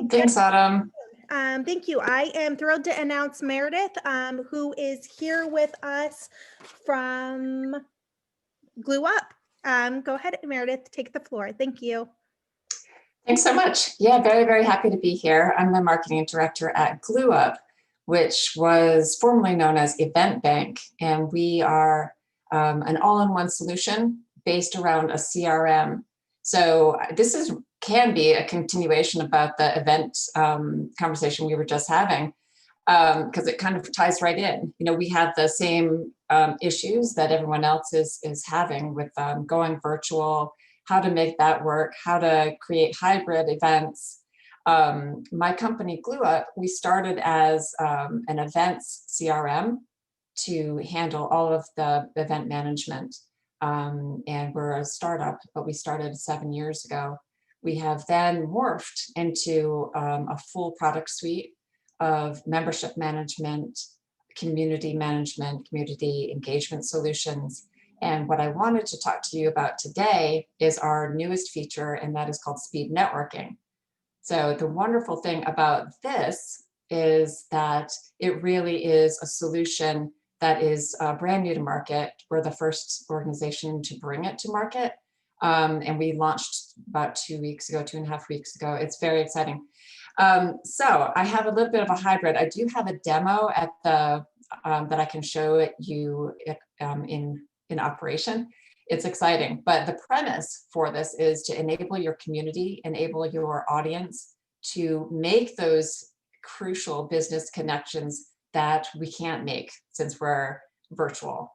Thanks, Autumn. Thank you. I am thrilled to announce Meredith, who is here with us from Glue Up. Go ahead, Meredith, take the floor. Thank you. Thanks so much. Yeah, very, very happy to be here. I'm the marketing director at Glue Up, which was formerly known as Event Bank, and we are an all-in-one solution based around a CRM. So this can be a continuation about the event conversation we were just having, because it kind of ties right in. You know, we have the same issues that everyone else is having with going virtual, how to make that work, how to create hybrid events. My company, Glue Up, we started as an events CRM to handle all of the event management. And we're a startup, but we started 7 years ago. We have then morphed into a full product suite of membership management, community engagement solutions. And what I wanted to talk to you about today is our newest feature, and that is called speed networking. So the wonderful thing about this is that it really is a solution that is brand new to market. We're the first organization to bring it to market. And we launched about 2.5 weeks ago. It's very exciting. So I have a little bit of a hybrid. I do have a demo at the that I can show you in operation. It's exciting, but the premise for this is to enable your community, enable your audience to make those crucial business connections that we can't make since we're virtual.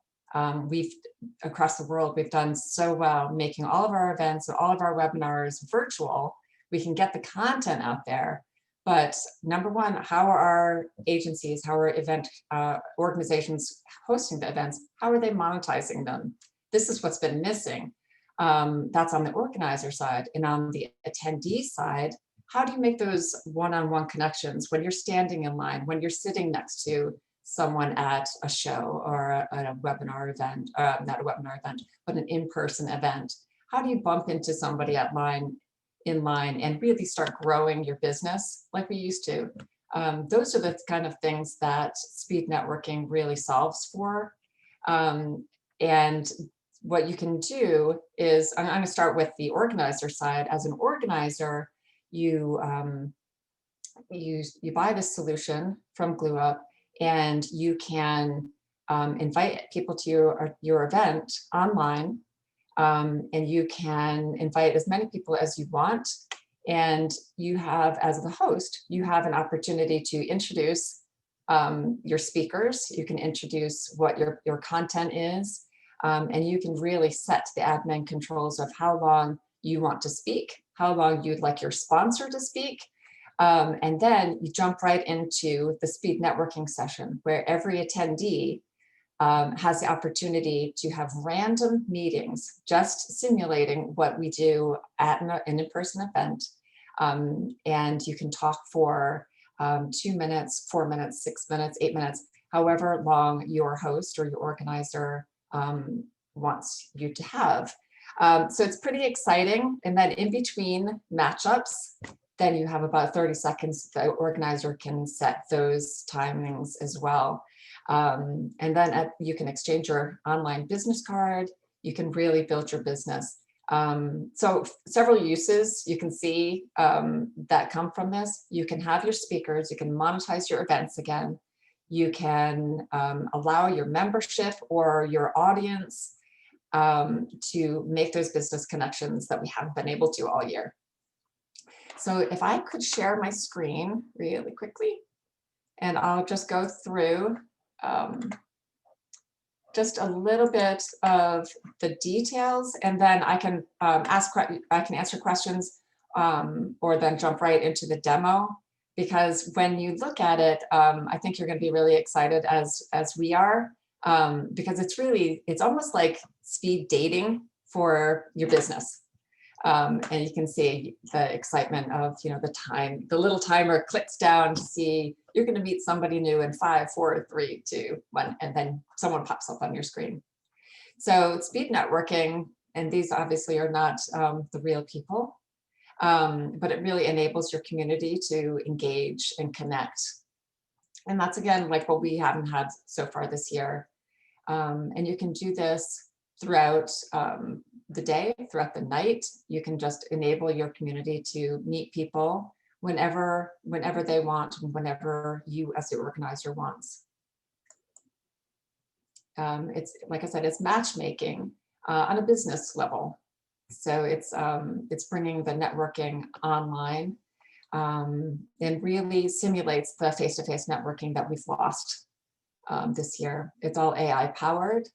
Across the world, we've done so well making all of our events and all of our webinars virtual. We can get the content out there, but number one, how are our agencies, how are event organizations hosting the events, how are they monetizing them? This is what's been missing. That's on the organizer side. And on the attendee side, how do you make those one-on-one connections when you're standing in line, when you're sitting next to someone at a show or a webinar event, not a webinar event, but an in-person event? How do you bump into somebody in line and really start growing your business like we used to? Those are the kind of things that speed networking really solves for. And what you can do is, I'm going to start with the organizer side. As an organizer, you buy this solution from Glue Up, and you can invite people to your event online, and you can invite as many people as you want. And you have, as the host, you have an opportunity to introduce your speakers. You can introduce what your content is, and you can really set the admin controls of how long you want to speak, how long you'd like your sponsor to speak. And then you jump right into the speed networking session, where every attendee has the opportunity to have random meetings, just simulating what we do at an in-person event. And you can talk for 2 minutes, 4 minutes, 6 minutes, 8 minutes, however long your host or your organizer wants you to have. So it's pretty exciting. And then in between matchups, then you have about 30 seconds. The organizer can set those timings as well. And then you can exchange your online business card. You can really build your business. So several uses you can see that come from this. You can have your speakers, you can monetize your events again. You can allow your membership or your audience to make those business connections that we haven't been able to all year. So if I could share my screen really quickly, and I'll just go through just a little bit of the details, and then I can answer questions, or then jump right into the demo. Because when you look at it, I think you're going to be really excited as we are, because it's almost like speed dating for your business. And you can see the excitement of, the little timer clicks down to see you're going to meet somebody new in 5, 4, 3, 2, 1, and then someone pops up on your screen. So speed networking, and these obviously are not the real people. but it really enables your community to engage and connect. And that's again, like what we haven't had so far this year. And you can do this throughout the day, throughout the night. You can just enable your community to meet people whenever they want, whenever you as the organizer wants. It's, like I said, it's matchmaking on a business level. So it's bringing the networking online and really simulates the face-to-face networking that we've lost this year. It's all AI powered.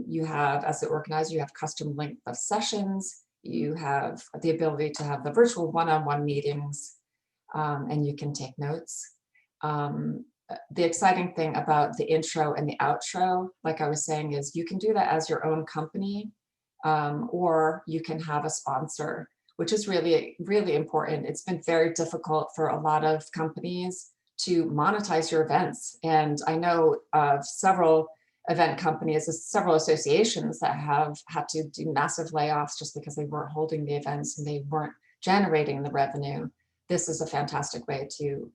You have, as the organizer, you have custom length of sessions. You have the ability to have the virtual one-on-one meetings, and you can take notes. The exciting thing about the intro and the outro, like I was saying, is you can do that as your own company, or you can have a sponsor, which is really, really important. It's been very difficult for a lot of companies to monetize your events. And I know of several event companies, several associations that have had to do massive layoffs just because they weren't holding the events and they weren't generating the revenue. This is a fantastic way to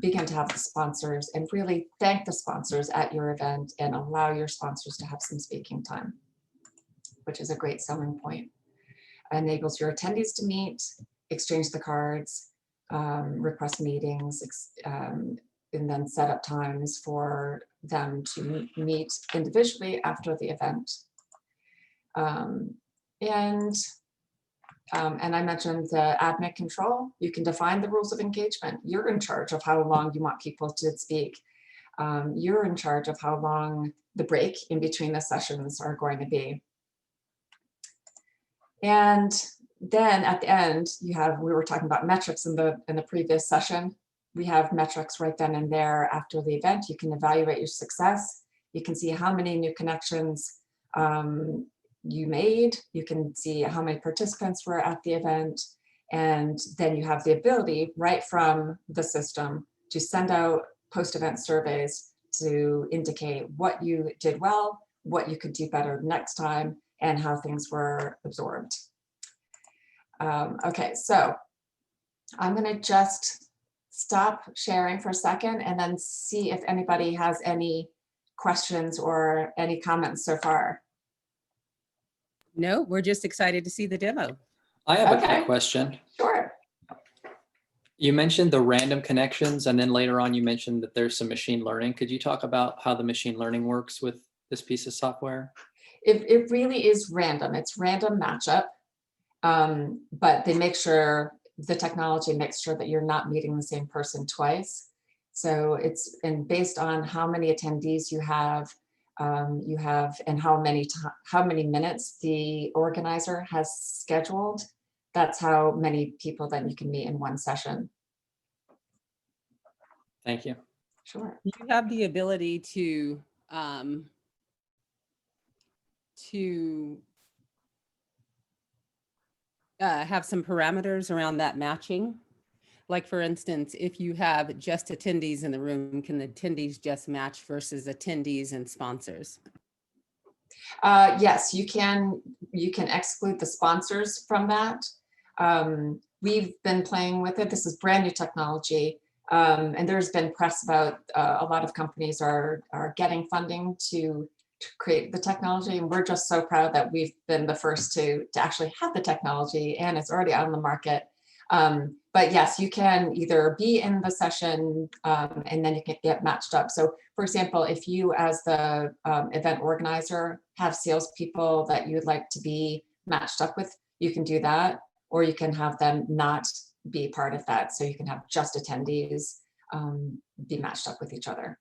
begin to have the sponsors and really thank the sponsors at your event and allow your sponsors to have some speaking time, which is a great selling point. Enables your attendees to meet, exchange the cards, request meetings, and then set up times for them to meet individually after the event. And I mentioned the admin control. You can define the rules of engagement. You're in charge of how long you want people to speak. You're in charge of how long the break in between the sessions are going to be. And then at the end, you have, we were talking about metrics in the previous session. We have metrics right then and there after the event. You can evaluate your success. You can see how many new connections you made. You can see how many participants were at the event. And then you have the ability right from the system to send out post-event surveys to indicate what you did well, what you could do better next time, and how things were absorbed. Okay, so I'm gonna just stop sharing for a second and then see if anybody has any questions or any comments so far. No, we're just excited to see the demo. I have a Okay. quick question. Sure. You mentioned the random connections, and then later on you mentioned that there's some machine learning. Could you talk about how the machine learning works with this piece of software? It really is random. It's random matchup, but they make sure, the technology makes sure that you're not meeting the same person twice. So it's, and based on how many attendees you have and how many minutes the organizer has scheduled, that's how many people that you can meet in one session. Thank you. Sure. You have the ability to have some parameters around that matching. Like for instance, if you have just attendees in the room, can the attendees just match versus attendees and sponsors? Yes, you can exclude the sponsors from that. We've been playing with it. This is brand new technology. And there's been press about a lot of companies are getting funding to create the technology. And we're just so proud that we've been the first to actually have the technology, and it's already out on the market. But yes, you can either be in the session and then you can get matched up. So for example, if you as the event organizer have salespeople that you would like to be matched up with, you can do that, or you can have them not be part of that. So you can have just attendees be matched up with each other.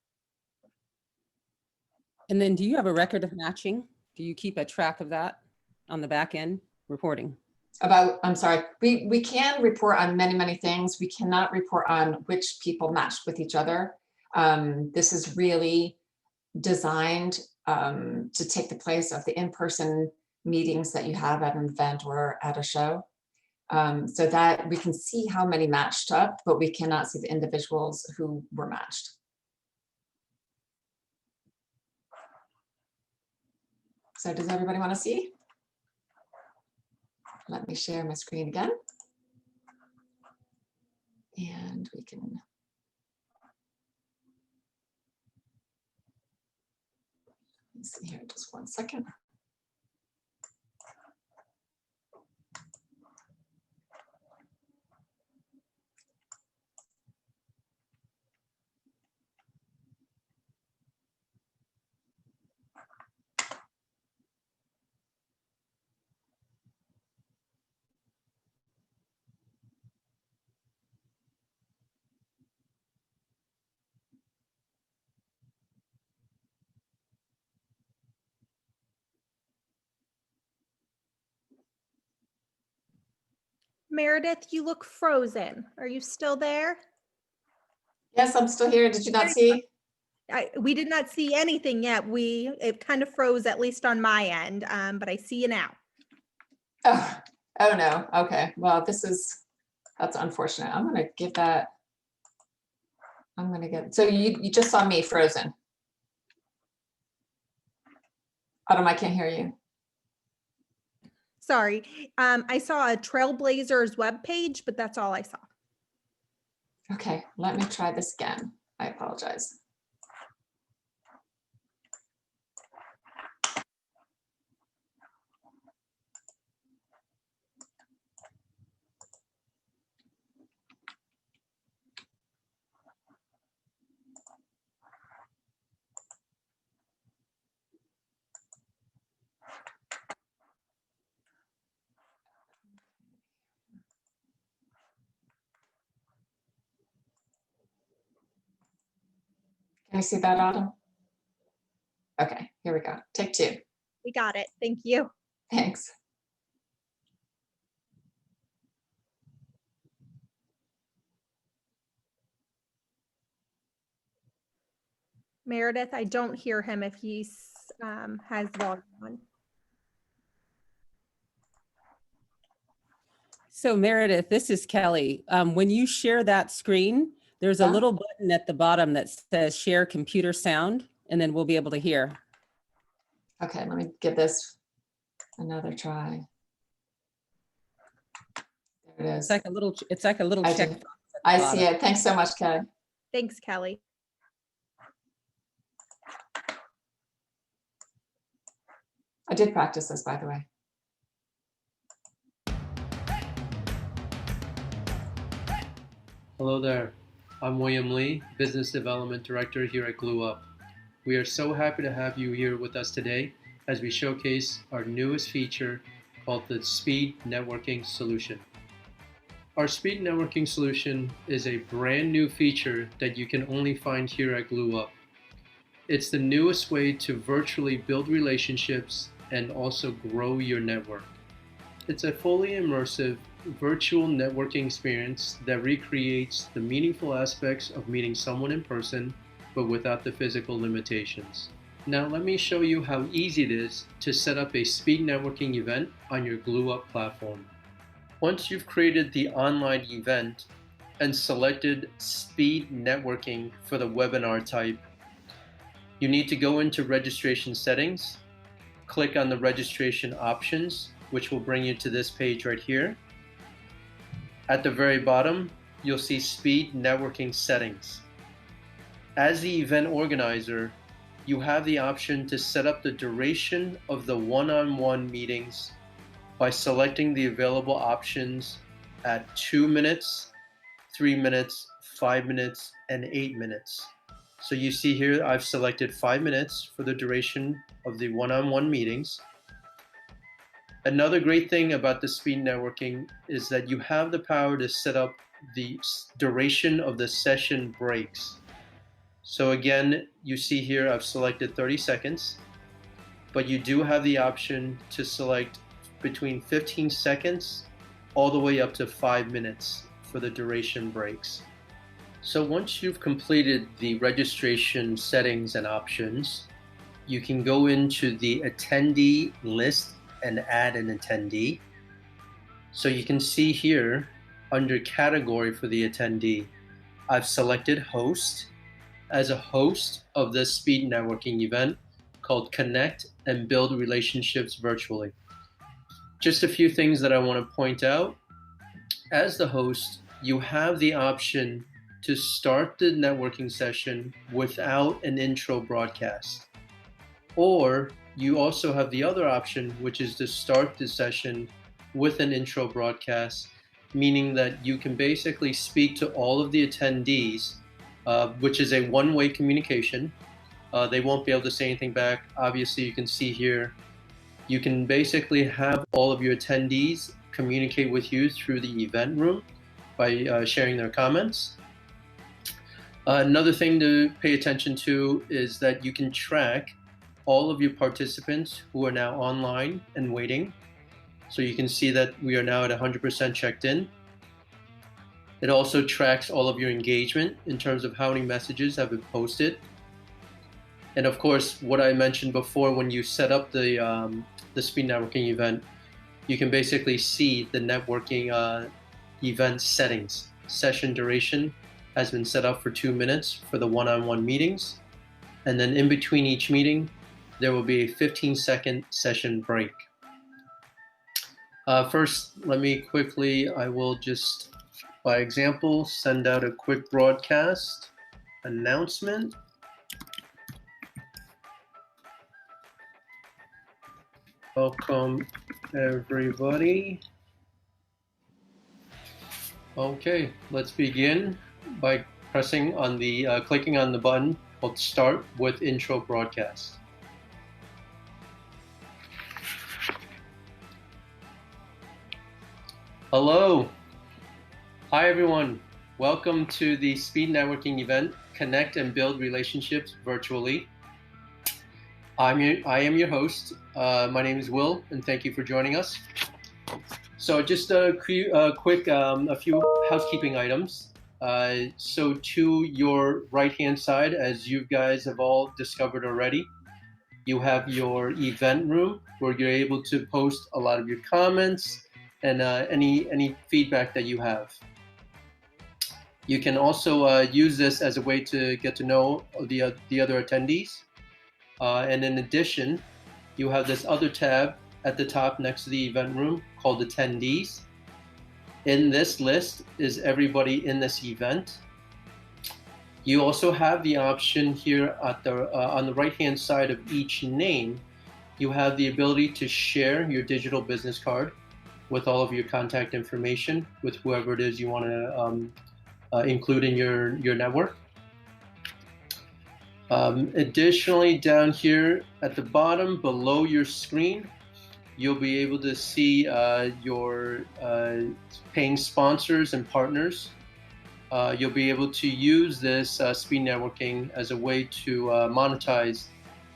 And then do you have a record of matching? Do you keep a track of that on the back end reporting? I'm sorry, we can report on many things. We cannot report on which people matched with each other. This is really designed to take the place of the in-person meetings that you have at an event or at a show. So that we can see how many matched up, but we cannot see the individuals who were matched. So does everybody want to see? Let me share my screen again. And we can. Let's see here, just 1 second. Meredith, you look frozen. Are you still there? Yes, I'm still here. Did you not see? We did not see anything yet. It kind of froze, at least on my end, but I see you now. Oh, oh no. Okay. Well, that's unfortunate. I'm gonna give that. I'm gonna get. So you just saw me frozen. Autumn, I can't hear you. Sorry. I saw a Trailblazers webpage, but that's all I saw. Okay, let me try this again. I apologize. Can you see that, Autumn? Okay, here we go. Take 2. We got it. Thank you. Thanks. Meredith, I don't hear him if he has volume on. So Meredith, this is Kelly. When you share that screen, there's a Yeah. little button at the bottom that says share computer sound, and then we'll be able to hear. Okay, let me give this another try. There it is. It's like a little I check. do. I see it. Thanks so much, Kelly. Thanks, Kelly. I did practice this, by the way. Hello there. I'm William Lee, Business Development Director here at GlueUp. We are so happy to have you here with us today as we showcase our newest feature called the Speed Networking Solution. Our Speed Networking Solution is a brand new feature that you can only find here at GlueUp. It's the newest way to virtually build relationships and also grow your network. It's a fully immersive virtual networking experience that recreates the meaningful aspects of meeting someone in person, but without the physical limitations. Now let me show you how easy it is to set up a speed networking event on your GlueUp platform. Once you've created the online event and selected speed networking for the webinar type, you need to go into registration settings, click on the registration options, which will bring you to this page right here. At the very bottom, you'll see speed networking settings. As the event organizer, you have the option to set up the duration of the one-on-one meetings by selecting the available options at 2 minutes, 3 minutes, 5 minutes, and 8 minutes. So you see here, I've selected 5 minutes for the duration of the one-on-one meetings. Another great thing about the speed networking is that you have the power to set up the duration of the session breaks. So again, you see here I've selected 30 seconds, but you do have the option to select between 15 seconds all the way up to 5 minutes for the duration breaks. So once you've completed the registration settings and options, you can go into the attendee list and add an attendee. So you can see here under category for the attendee, I've selected host as a host of this speed networking event called Connect and Build Relationships Virtually. Just a few things that I want to point out. As the host, you have the option to start the networking session without an intro broadcast. Or you also have the other option, which is to start the session with an intro broadcast, meaning that you can basically speak to all of the attendees, which is a one-way communication. They won't be able to say anything back. Obviously, you can see here, you can basically have all of your attendees communicate with you through the event room by sharing their comments. Another thing to pay attention to is that you can track all of your participants who are now online and waiting. So you can see that we are now at 100% checked in. It also tracks all of your engagement in terms of how many messages have been posted. And of course, what I mentioned before, when you set up the speed networking event, you can basically see the networking event settings. Session duration has been set up for 2 minutes for the one-on-one meetings. And then in between each meeting, there will be a 15-second session break. First, let me quickly, I will just, by example, send out a quick broadcast announcement. Welcome, everybody. Okay, let's begin by pressing on the, clicking on the button called Start with Intro Broadcast. Hello. Hi, everyone. Welcome to the speed networking event, Connect and Build Relationships Virtually. I am your host. My name is Will, and thank you for joining us. So just a quick, a few housekeeping items. So to your right-hand side, as you guys have all discovered already, you have your event room where you're able to post a lot of your comments and any feedback that you have. You can also use this as a way to get to know the other attendees. And in addition, you have this other tab at the top next to the event room called Attendees. In this list is everybody in this event. You also have the option here at the on the right-hand side of each name. You have the ability to share your digital business card with all of your contact information with whoever it is you want to include in your network. Additionally, down here at the bottom below your screen, you'll be able to see your paying sponsors and partners. You'll be able to use this speed networking as a way to monetize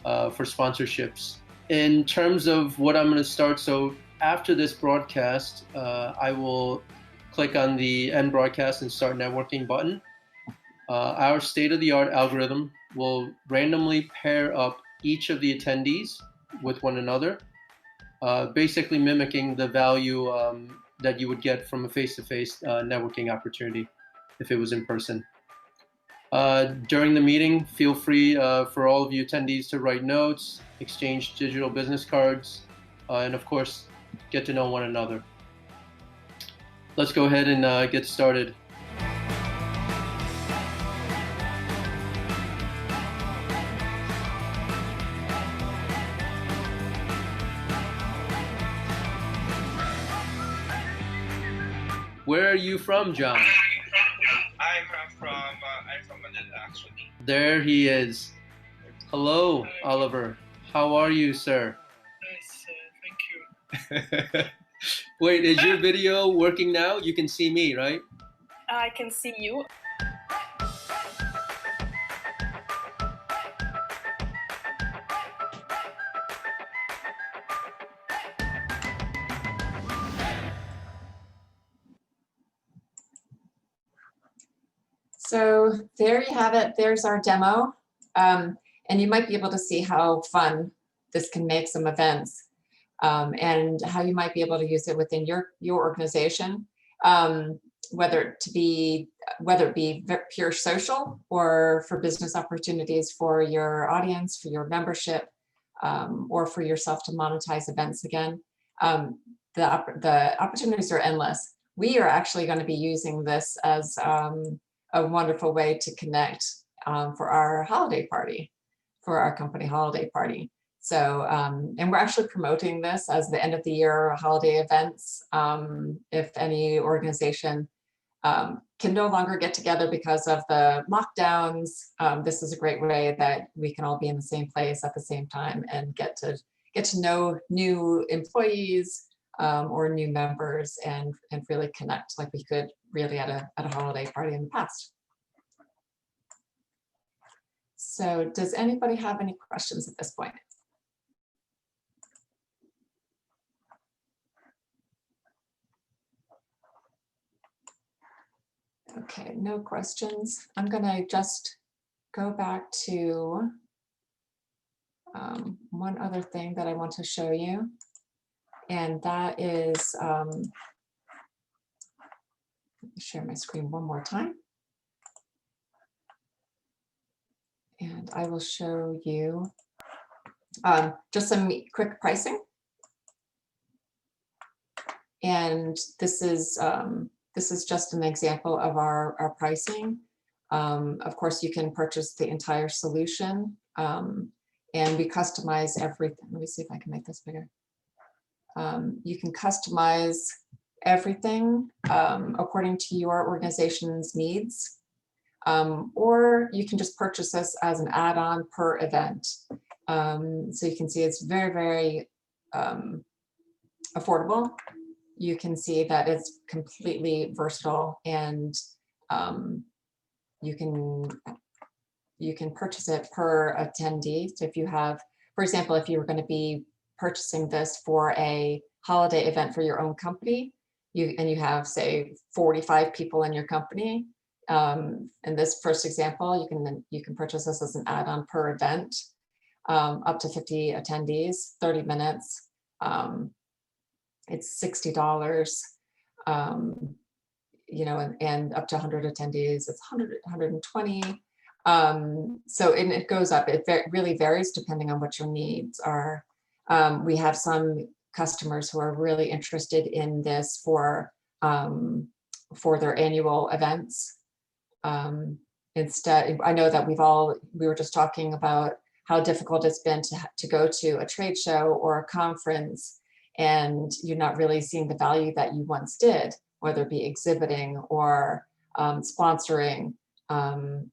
for sponsorships. In terms of what I'm going to start, so after this broadcast, I will click on the End Broadcast and Start Networking button. Our state-of-the-art algorithm will randomly pair up each of the attendees with one another, basically mimicking the value that you would get from a face-to-face networking opportunity if it was in person. During the meeting, feel free for all of you attendees to write notes, exchange digital business cards, and of course, get to know one another. Let's go ahead and get started. Where are you from, John? I'm from Manila, actually. There he is. Hello, Oliver. How are you, sir? Nice, thank you. Wait, is your video working now? You can see me, right? I can see you. So there you have it. There's our demo. And you might be able to see how fun this can make some events and how you might be able to use it within your organization, whether it be pure social or for business opportunities for your audience, for your membership, or for yourself to monetize events again. The opportunities are endless. we are actually going to be using this as a wonderful way to connect for our holiday party, for our company holiday party. So, and we're actually promoting this as the end of the year holiday events. If any organization can no longer get together because of the lockdowns, this is a great way that we can all be in the same place at the same time and get to know new employees or new members and really connect like we could really at a holiday party in the past. So does anybody have any questions at this point? Okay, no questions. I'm gonna just go back to one other thing that I want to show you. And that is, let me share my screen one more time. And I will show you just some quick pricing. And this is just an example of our pricing. Of course, you can purchase the entire solution and we customize everything. Let me see if I can make this bigger. You can customize everything according to your organization's needs. Or you can just purchase this as an add-on per event. So you can see it's very, very affordable. You can see that it's completely versatile and you can purchase it per attendee. So if you have, for example, if you were going to be purchasing this for a holiday event for your own company, you have, say, 45 people in your company. In this first example, you can purchase this as an add-on per event, up to 50 attendees, 30 minutes. It's $60, you know, and up to 100 attendees, it's 120. So it goes up. It really varies depending on what your needs are. We have some customers who are really interested in this for their annual events. Instead, I know that we were just talking about how difficult it's been to go to a trade show or a conference and you're not really seeing the value that you once did, whether it be exhibiting or sponsoring.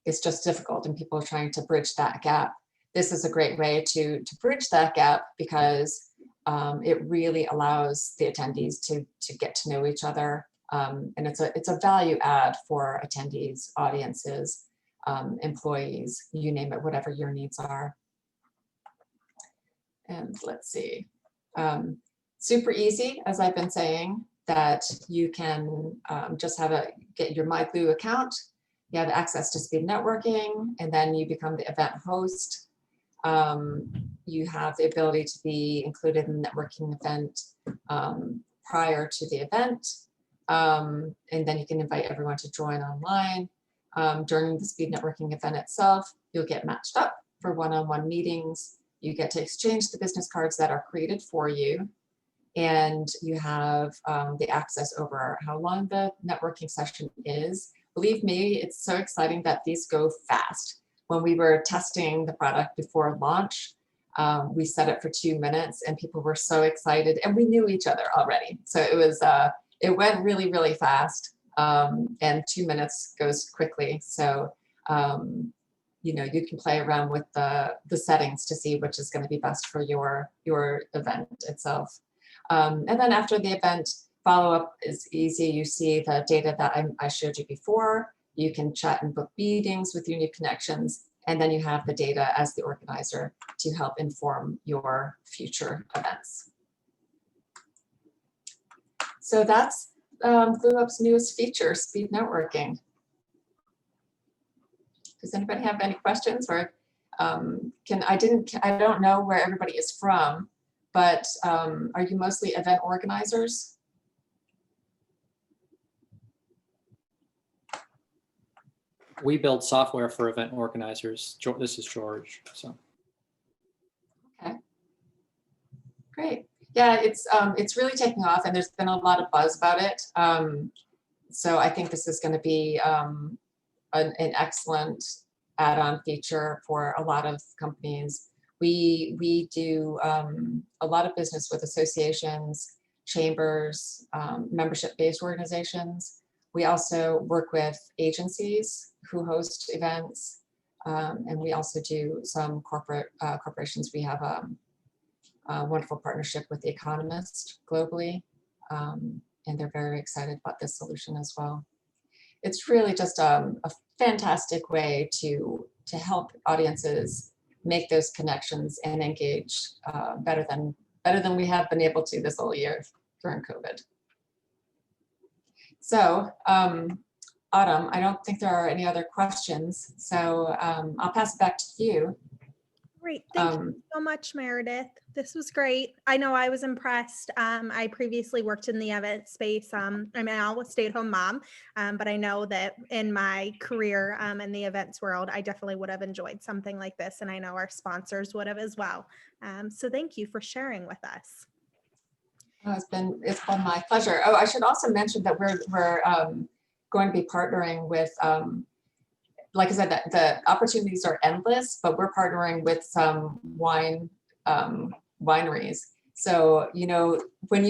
It's just difficult and people are trying to bridge that gap. This is a great way to bridge that gap because it really allows the attendees to get to know each other. And it's a value add for attendees, audiences, employees, you name it, whatever your needs are. And let's see. Super easy, as I've been saying, that you can just get your MyGlue account. You have access to speed networking, and then you become the event host. You have the ability to be included in the networking event prior to the event. And then you can invite everyone to join online. During the speed networking event itself, you'll get matched up for one-on-one meetings. You get to exchange the business cards that are created for you. And you have the access over how long the networking session is. Believe me, it's so exciting that these go fast. When we were testing the product before launch, we set it for 2 minutes and people were so excited and we knew each other already. So it went really, really fast and 2 minutes goes quickly. So, you know, you can play around with the settings to see which is going to be best for your event itself. And then after the event, follow-up is easy. You see the data that I showed you before. You can chat and book meetings with your new connections. And then you have the data as the organizer to help inform your future events. So that's GlueUp's newest feature, speed networking. Does anybody have any questions? Or I don't know where everybody is from, but are you mostly event organizers? We build software for event organizers. This is George. So. Okay, great. Yeah. Yeah, it's really taking off, and there's been a lot of buzz about it. So I think this is going to be an excellent add-on feature for a lot of companies. We do a lot of business with associations, chambers, membership-based organizations. We also work with agencies who host events, and we also do some corporations. We have a wonderful partnership with The Economist globally, and they're very excited about this solution as well. It's really just a fantastic way to help audiences make those connections and engage better than we have been able to this whole year during COVID. So, Autumn, I don't think there are any other questions, so I'll pass it back to you. Great. Thank you so much, Meredith. This was great. I know I was impressed. I previously worked in the event space. I'm now a stay-at-home mom, but I know that in my career in the events world, I definitely would have enjoyed something like this, and I know our sponsors would have as well. So thank you for sharing with us. Oh, it's been my pleasure. Oh, I should also mention that we're going to be partnering with, like I said, the opportunities are endless, but we're partnering with some wineries. So, you know, when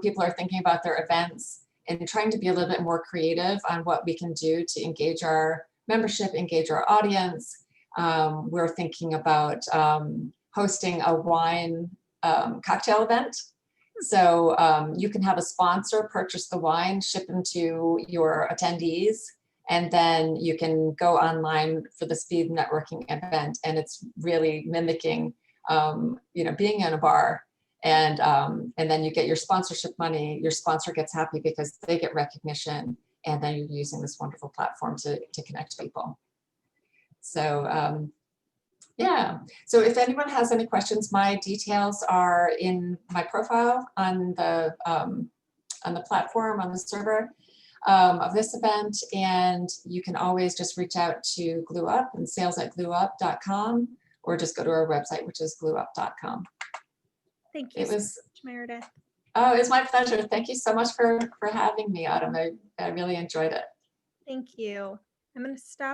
people are thinking about their events and trying to be a little bit more creative on what we can do to engage our membership, engage our audience, we're thinking about hosting a wine cocktail event. So you can have a sponsor purchase the wine, ship them to your attendees, and then you can go online for the speed networking event. And it's really mimicking, you know, being in a bar. And then you get your sponsorship money. Your sponsor gets happy because they get recognition, and then you're using this wonderful platform to connect people. So yeah, so if anyone has any questions, my details are in my profile on the platform, on the server of this event, and you can always just reach out to GlueUp and sales@glueup.com, or just go to our website, which is glueup.com. Thank you It was, so much, Meredith. oh, it's my pleasure. Thank you so much for having me, Autumn. I really enjoyed it. Thank you. I'm going to stop